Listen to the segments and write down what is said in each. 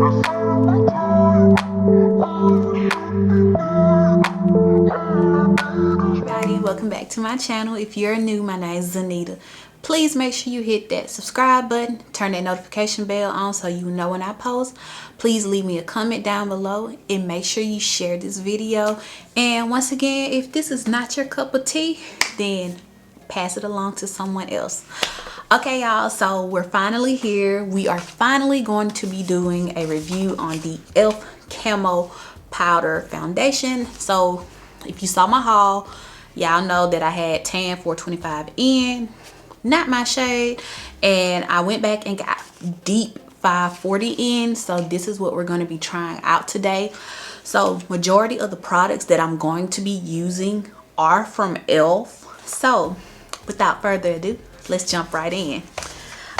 Everybody, welcome back to my channel. If you're new, my name is Anita. Please make sure you hit that subscribe button, turn that notification bell on so you know when I post. Please leave me a comment down below and make sure you share this video. And once again, if this is not your cup of tea, then pass it along to someone else. Okay, y'all, so we're finally here. We are finally going to be doing a review on the Elf Camo Powder Foundation. So if you saw my haul, y'all know that I had tan 425 in, not my shade, and I went back and got deep 540 in. So this is what we're going to be trying out today. So majority of the products that I'm going to be using are from Elf. So without further ado, let's jump right in.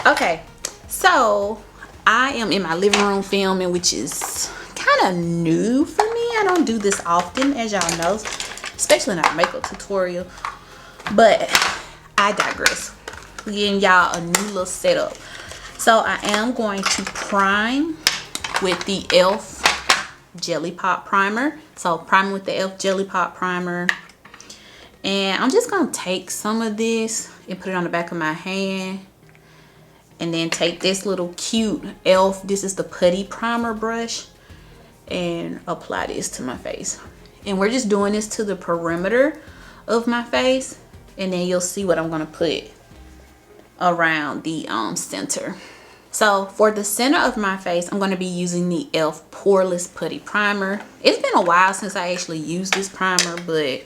Okay, so I am in my living room filming, which is kind of new for me. I don't do this often, as y'all know, especially not a makeup tutorial, but I digress. We're getting y'all a new little setup. So I am going to prime with the Elf Jelly Pop Primer. So priming with the Elf Jelly Pop Primer. And I'm just going to take some of this and put it on the back of my hand. And then take this little cute Elf, this is the Putty primer brush, and apply this to my face. And we're just doing this to the perimeter of my face. And then you'll see what I'm going to put around the center. So for the center of my face, I'm going to be using the Elf Poreless Putty Primer. It's been a while since I actually used this primer, but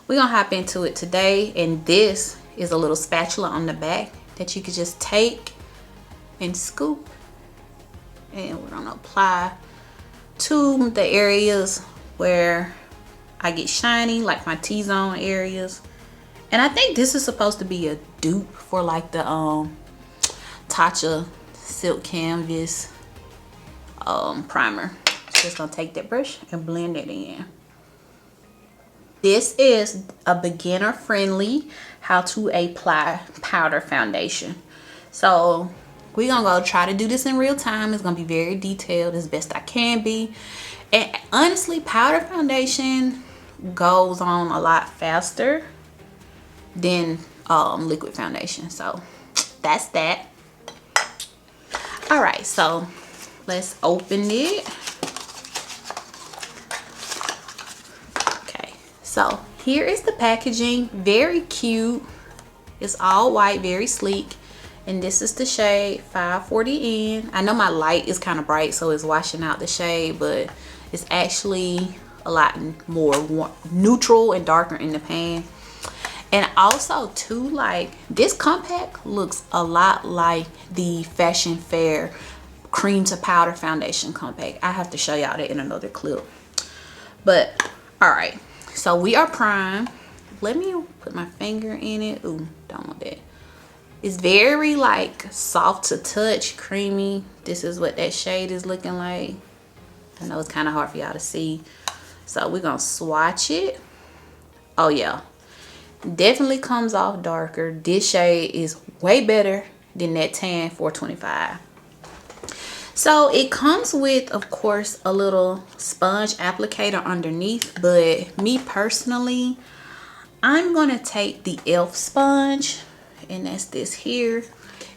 we're going to hop into it today. And this is a little spatula on the back that you could just take and scoop. And we're going to apply to the areas where I get shiny, like my T-zone areas. And I think this is supposed to be a dupe for like the Tatcha Silk Canvas primer. So just gonna take that brush and blend it in. This is a beginner friendly how to apply powder foundation. So we're gonna go try to do this in real time. It's gonna be very detailed as best I can be. And honestly, powder foundation goes on a lot faster than liquid foundation. So that's that. All right, so let's open it. Okay, so here is the packaging. Very cute. It's all white, very sleek. And this is the shade 540 in. I know my light is kind of bright, so it's washing out the shade, but it's actually a lot more neutral and darker in the pan. And also too, like, this compact looks a lot like the Fashion Fair cream to powder foundation compact. I have to show y'all that in another clip. But all right, so we are primed. Let me put my finger in it. Ooh, don't want that. It's very like soft to touch, creamy. This is what that shade is looking like. I know it's kind of hard for y'all to see, so we're gonna swatch it. Oh yeah, definitely comes off darker. This shade is way better than that tan 425. So it comes with, of course, a little sponge applicator underneath, but me personally, I'm gonna take the Elf sponge, and that's this here,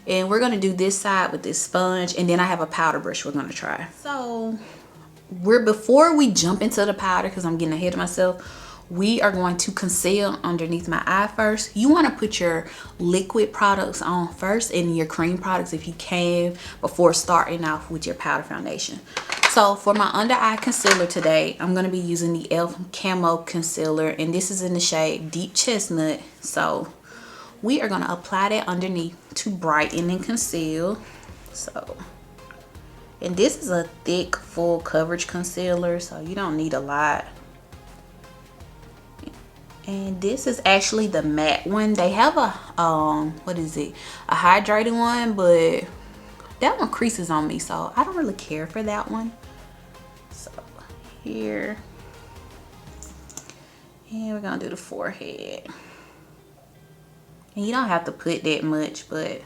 and we're gonna do this side with this sponge, and then I have a powder brush we're gonna try. So before we jump into the powder, because I'm getting ahead of myself, we are going to conceal underneath my eye first. You want to put your liquid products on first and your cream products if you can before starting off with your powder foundation. So for my under eye concealer today, I'm going to be using the Elf Camo Concealer, and this is in the shade Deep Chestnut. So we are going to apply that underneath to brighten and conceal. So, and this is a thick full coverage concealer, so you don't need a lot. And this is actually the matte one. They have a what is it, a hydrating one, but that one creases on me, so I don't really care for that one. So here, and we're gonna do the forehead. And you don't have to put that much, but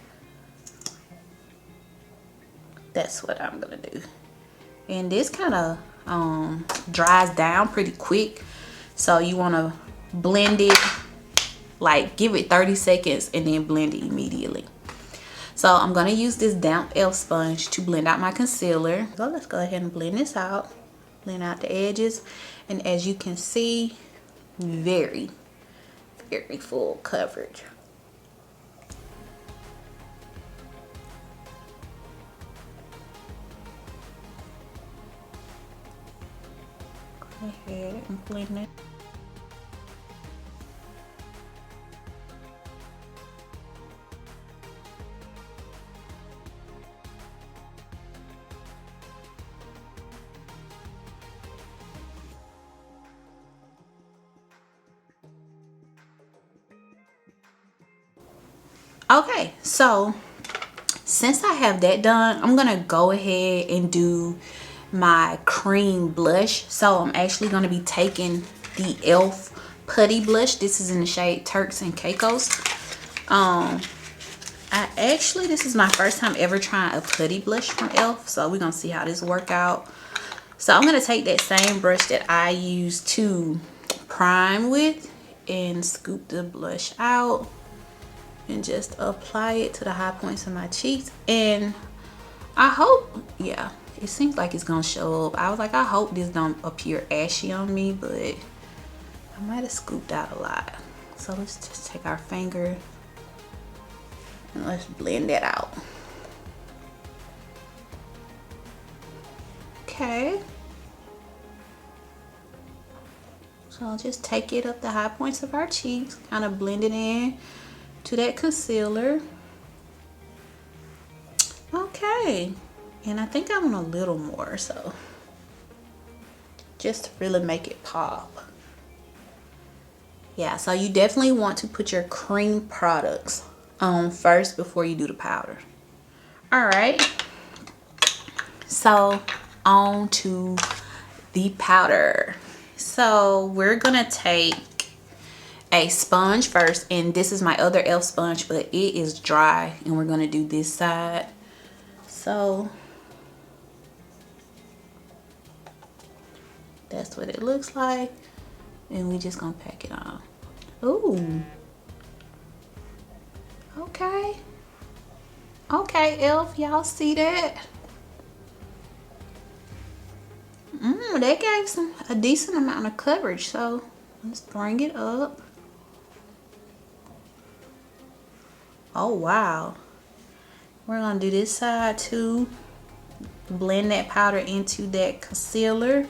that's what I'm gonna do. And this kind of dries down pretty quick, so you want to blend it, like give it 30 seconds and then blend it immediately. So I'm going to use this damp elf sponge to blend out my concealer. So let's go ahead and blend this out, blend out the edges. And as you can see, very full coverage. Go ahead and blend it. Okay, so since I have that done, I'm gonna go ahead and do my cream blush. So I'm actually gonna be taking the Elf Putty blush. This is in the shade Turks and Caicos. This is my first time ever trying a putty blush from Elf, so we're gonna see how this work out. So I'm gonna take that same brush that I used to prime with and scoop the blush out and just apply it to the high points of my cheeks. And I hope, yeah, it seems like it's gonna show up. I was like, I hope this don't appear ashy on me, but I might have scooped out a lot. So let's just take our finger and let's blend that out. Okay. So I'll just take it up the high points of our cheeks, kind of blend it in to that concealer. Okay, and I think I want a little more, so just to really make it pop. Yeah, so you definitely want to put your cream products on first before you do the powder. All right, so on to the powder. So we're gonna take a sponge first, and this is my other Elf sponge, but it is dry, and we're gonna do this side. So that's what it looks like, and we just gonna pack it on. Ooh, okay, Elf, y'all see that? That gave a decent amount of coverage, so let's bring it up. Oh wow, we're gonna do this side too. Blend that powder into that concealer.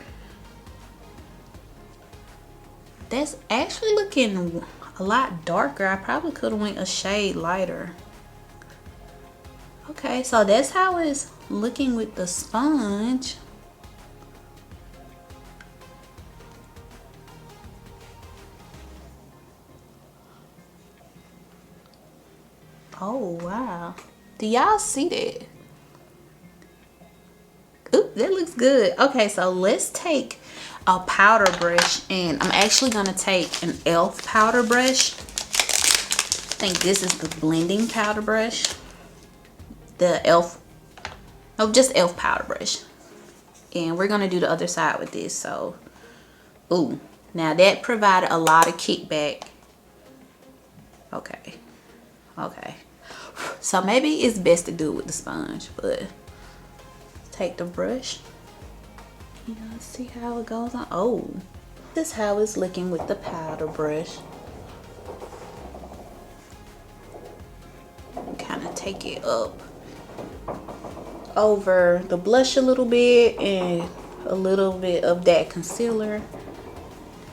That's actually looking a lot darker. I probably could have went a shade lighter. Okay, so that's how it's looking with the sponge. Oh wow, do y'all see that? Oop, that looks good. Okay, so let's take a powder brush, and I'm actually gonna take an Elf powder brush. I think this is the blending powder brush. The Elf, no, just Elf powder brush. And we're gonna do the other side with this. So, ooh, now that provided a lot of kickback. Okay, okay. So maybe it's best to do it with the sponge, but take the brush. You know, see how it goes on. Oh, this is how it's looking with the powder brush. Kind of take it up over the blush a little bit and a little bit of that concealer,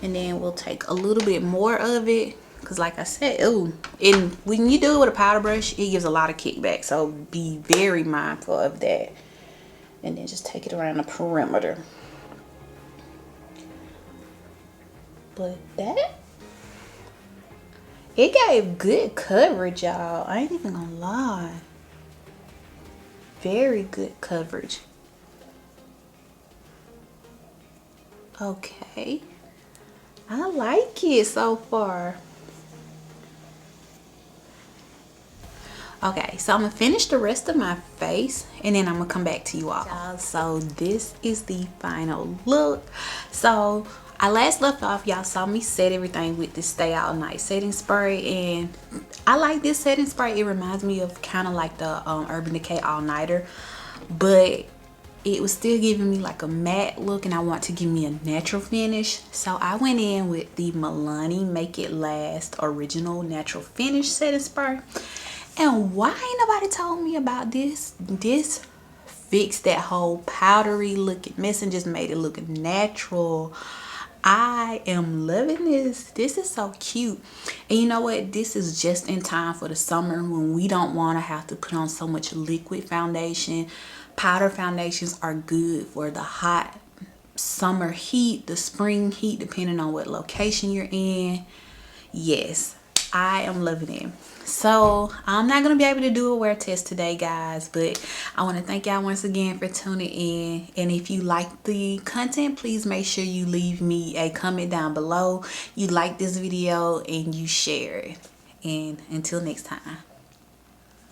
and then we'll take a little bit more of it, because like I said, ooh, and when you do it with a powder brush, it gives a lot of kickback, so be very mindful of that. And then just take it around the perimeter. But that, it gave good coverage, y'all. I ain't even gonna lie. Very good coverage. Okay, I like it so far. Okay, so I'm gonna finish the rest of my face and then I'm gonna come back to you all. So this is the final look. So I last left off, y'all saw me set everything with this Stay All Night setting spray, and I like this setting spray. It reminds me of kind of like the Urban Decay All Nighter, but it was still giving me like a matte look and I want to give me a natural finish. So I went in with the Milani Make It Last Original Natural Finish setting spray. And why ain't nobody told me about this? This fixed that whole powdery looking mess and just made it look natural. I am loving this. This is so cute. And you know what? This is just in time for the summer when we don't want to have to put on so much liquid foundation. Powder foundations are good for the hot summer heat, the spring heat, depending on what location you're in. Yes, I am loving it. So I'm not going to be able to do a wear test today, guys, but I want to thank y'all once again for tuning in. And if you like the content, please make sure you leave me a comment down below. You like this video and you share it. And until next time.